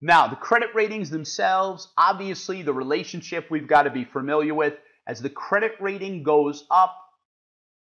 Now, the credit ratings themselves, obviously the relationship we've got to be familiar with. As the credit rating goes up,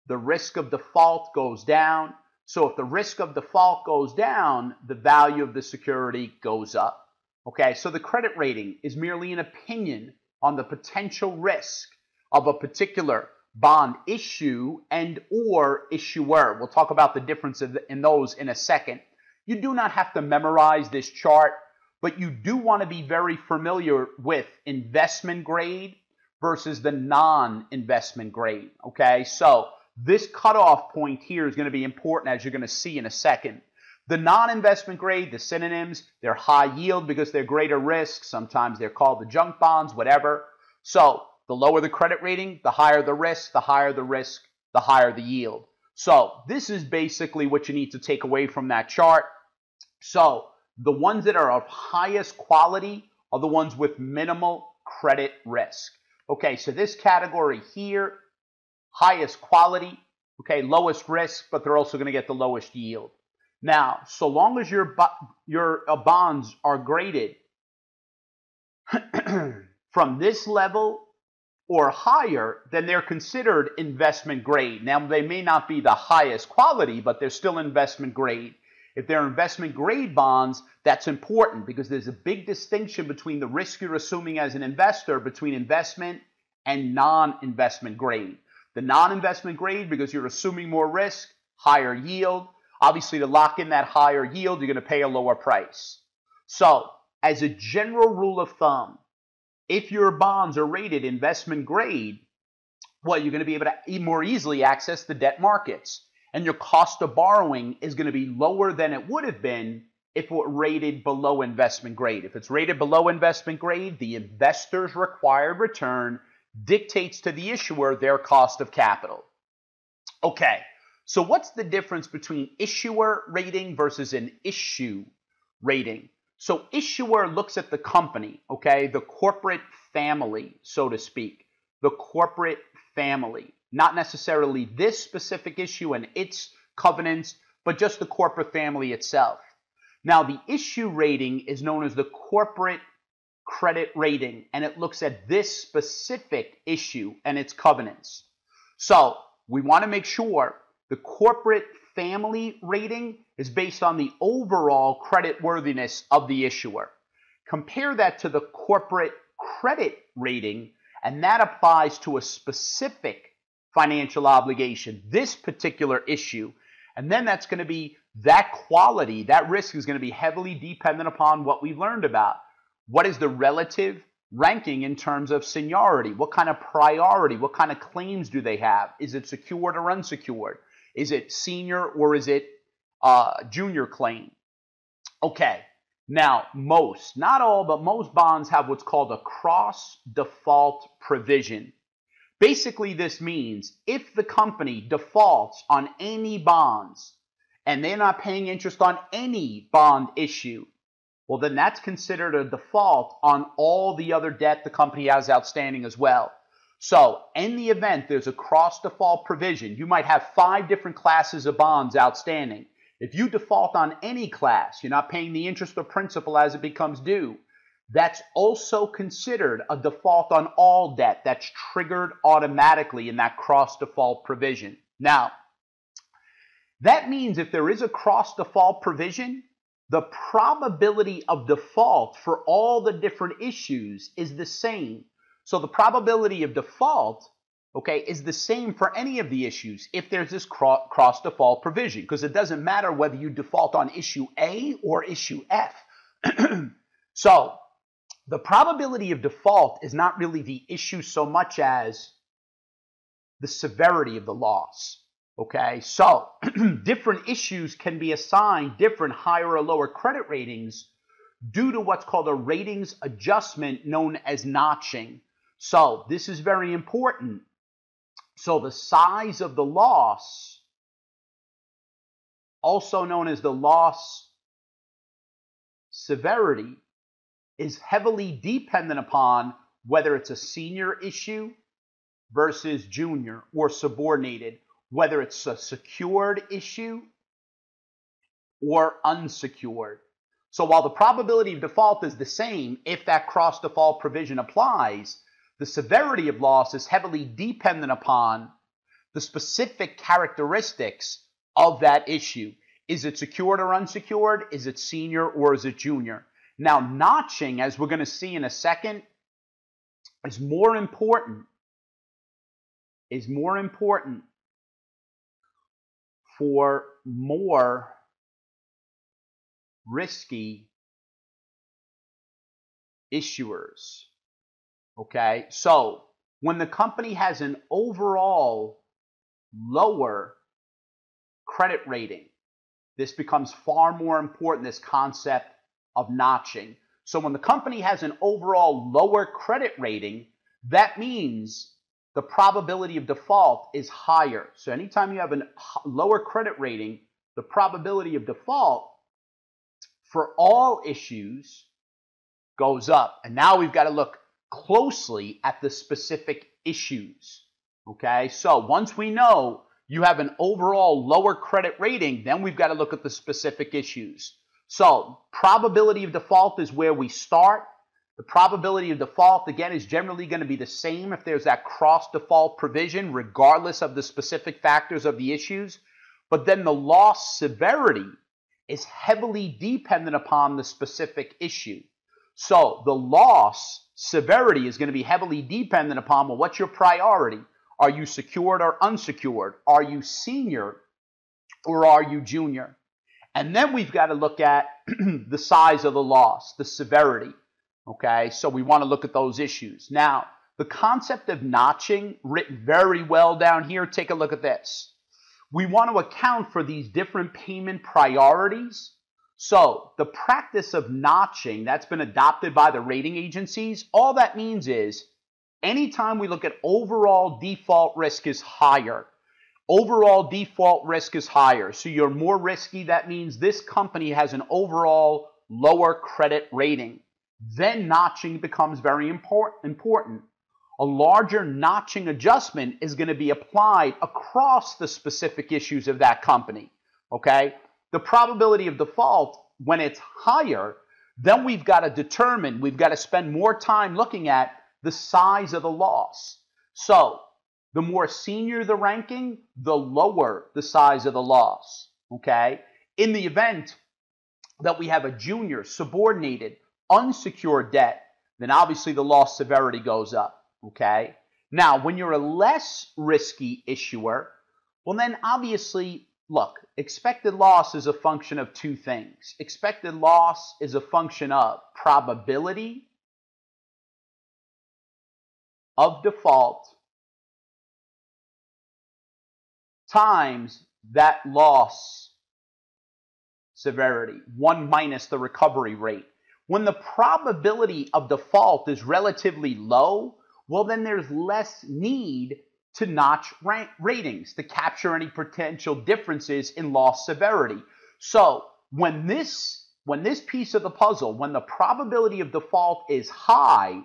the risk of default goes down. So if the risk of default goes down, the value of the security goes up. Okay, so the credit rating is merely an opinion on the potential risk of a particular bond issue and or issuer. We'll talk about the difference in those in a second. You do not have to memorize this chart, but you do want to be very familiar with investment grade versus the non-investment grade. Okay, so this cutoff point here is going to be important, as you're going to see in a second. The non-investment grade, the synonyms, they're high yield because they're greater risk. Sometimes they're called the junk bonds, whatever. So the lower the credit rating, the higher the risk, the higher the risk, the higher the yield. So this is basically what you need to take away from that chart. So the ones that are of highest quality are the ones with minimal credit risk. Okay, so this category here, highest quality, okay, lowest risk, but they're also going to get the lowest yield. Now, so long as your bonds are graded from this level or higher, then they're considered investment grade. Now, they may not be the highest quality, but they're still investment grade. If they're investment grade bonds, that's important because there's a big distinction between the risk you're assuming as an investor between investment and non-investment grade. The non-investment grade, because you're assuming more risk, higher yield. Obviously, to lock in that higher yield, you're going to pay a lower price. So, as a general rule of thumb, if your bonds are rated investment grade, well, you're going to be able to more easily access the debt markets. And your cost of borrowing is going to be lower than it would have been if it were rated below investment grade. If it's rated below investment grade, the investor's required return dictates to the issuer their cost of capital. Okay, so what's the difference between issuer rating versus an issue rating? So issuer looks at the company, okay, the corporate family, so to speak, the corporate family. Not necessarily this specific issue and its covenants, but just the corporate family itself. Now, the issue rating is known as the corporate credit rating, and it looks at this specific issue and its covenants. So, we want to make sure the corporate family rating is based on the overall credit worthiness of the issuer. Compare that to the corporate credit rating, and that applies to a specific financial obligation, this particular issue, and then that's going to be that quality, that risk is going to be heavily dependent upon what we've learned about. What is the relative ranking in terms of seniority? What kind of priority? What kind of claims do they have? Is it secured or unsecured? Is it senior or is it junior claim? Okay, now most, not all, but most bonds have what's called a cross-default provision. Basically, this means if the company defaults on any bonds and they're not paying interest on any bond issue, well, then that's considered a default on all the other debt the company has outstanding as well. So, in the event there's a cross-default provision, you might have 5 different classes of bonds outstanding. If you default on any class, you're not paying the interest or principal as it becomes due. That's also considered a default on all debt. That's triggered automatically in that cross-default provision. Now, that means if there is a cross-default provision, the probability of default for all the different issues is the same. So the probability of default, okay, is the same for any of the issues if there's this cross-default provision, because it doesn't matter whether you default on issue A or issue F. So the probability of default is not really the issue so much as the severity of the loss. Okay, so different issues can be assigned different higher or lower credit ratings due to what's called a ratings adjustment known as notching. So this is very important. So the size of the loss, also known as the loss severity, is heavily dependent upon whether it's a senior issue versus junior or subordinated, whether it's a secured issue or unsecured. So while the probability of default is the same if that cross default provision applies, the severity of loss is heavily dependent upon the specific characteristics of that issue. Is it secured or unsecured? Is it senior or is it junior? Now, notching, as we're going to see in a second, is more important for more risky issuers. Okay, so when the company has an overall lower credit rating, this becomes far more important, this concept of notching. So when the company has an overall lower credit rating, that means the probability of default is higher. So anytime you have a lower credit rating, the probability of default for all issues goes up. And now we've got to look closely at the specific issues. Okay, so once we know you have an overall lower credit rating, then we've got to look at the specific issues. So probability of default is where we start. The probability of default, again, is generally going to be the same if there's that cross default provision, regardless of the specific factors of the issues. But then the loss severity is heavily dependent upon the specific issue. So the loss severity is going to be heavily dependent upon, well, what's your priority? Are you secured or unsecured? Are you senior or are you junior? And then we've got to look at the size of the loss, the severity. Okay, so we want to look at those issues. Now, the concept of notching, written very well down here, take a look at this. We want to account for these different payment priorities. So the practice of notching that's been adopted by the rating agencies, all that means is anytime we look at overall default risk is higher. Overall default risk is higher. So you're more risky. That means this company has an overall lower credit rating. Then notching becomes very important. A larger notching adjustment is going to be applied across the specific issues of that company. Okay? The probability of default, when it's higher, then we've got to determine, we've got to spend more time looking at the size of the loss. So the more senior the ranking, the lower the size of the loss. Okay? In the event that we have a junior, subordinated, unsecured debt, then obviously the loss severity goes up. Okay? Now, when you're a less risky issuer, well then obviously, look, expected loss is a function of two things. Expected loss is a function of probability of default times that loss severity, 1 minus the recovery rate. When the probability of default is relatively low, well, then there's less need to notch ratings to capture any potential differences in loss severity. So when this piece of the puzzle, when the probability of default is high,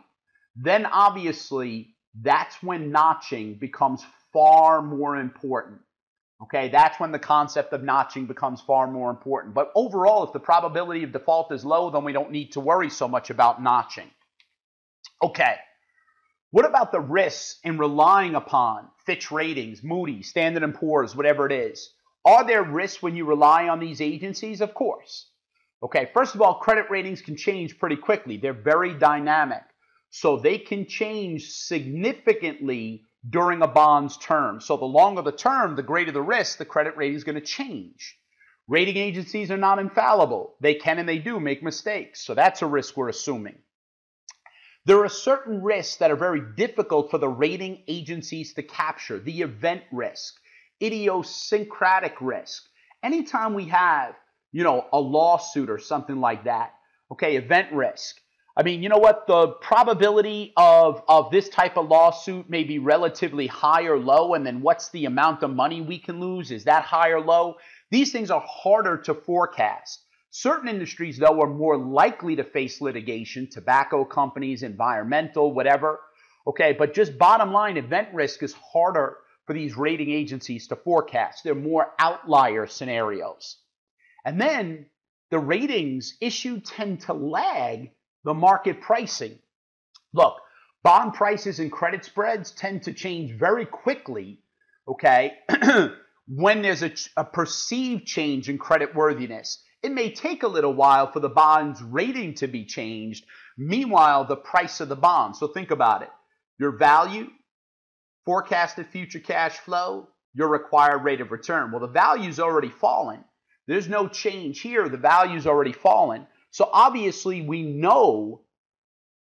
then obviously that's when notching becomes far more important. Okay, that's when the concept of notching becomes far more important. But overall, if the probability of default is low, then we don't need to worry so much about notching. Okay, what about the risks in relying upon Fitch Ratings, Moody's, Standard & Poor's, whatever it is? Are there risks when you rely on these agencies? Of course. Okay, first of all, credit ratings can change pretty quickly. They're very dynamic. So they can change significantly during a bond's term. So the longer the term, the greater the risk, the credit rating is going to change. Rating agencies are not infallible. They can and they do make mistakes. So that's a risk we're assuming. There are certain risks that are very difficult for the rating agencies to capture. The event risk, idiosyncratic risk. Anytime we have, a lawsuit or something like that, okay, event risk. I mean, you know what? The probability of this type of lawsuit may be relatively high or low, and then what's the amount of money we can lose? Is that high or low? These things are harder to forecast. Certain industries, though, are more likely to face litigation, tobacco companies, environmental, whatever. Okay, but just bottom line, event risk is harder for these rating agencies to forecast. They're more outlier scenarios. And then the ratings issued tend to lag the market pricing. Look, bond prices and credit spreads tend to change very quickly, okay, when there's a perceived change in credit worthiness. It may take a little while for the bond's rating to be changed. Meanwhile, the price of the bond. So think about it. Your value, forecasted future cash flow, your required rate of return. Well, the value's already fallen. There's no change here. The value's already fallen. So obviously we know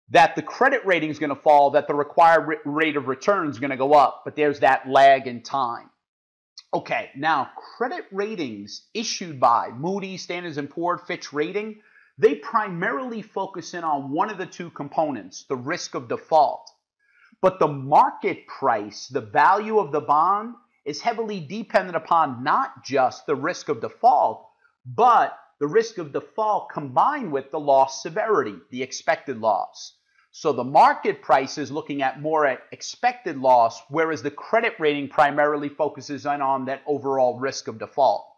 that the credit rating is going to fall, that the required rate of return is going to go up, but there's that lag in time. Okay, now credit ratings issued by Moody's, Standard & Poor's, Fitch Rating, they primarily focus in on one of the two components, the risk of default. But the market price, the value of the bond, is heavily dependent upon not just the risk of default, but the risk of default combined with the loss severity, the expected loss. So the market price is looking at more at expected loss, whereas the credit rating primarily focuses on that overall risk of default.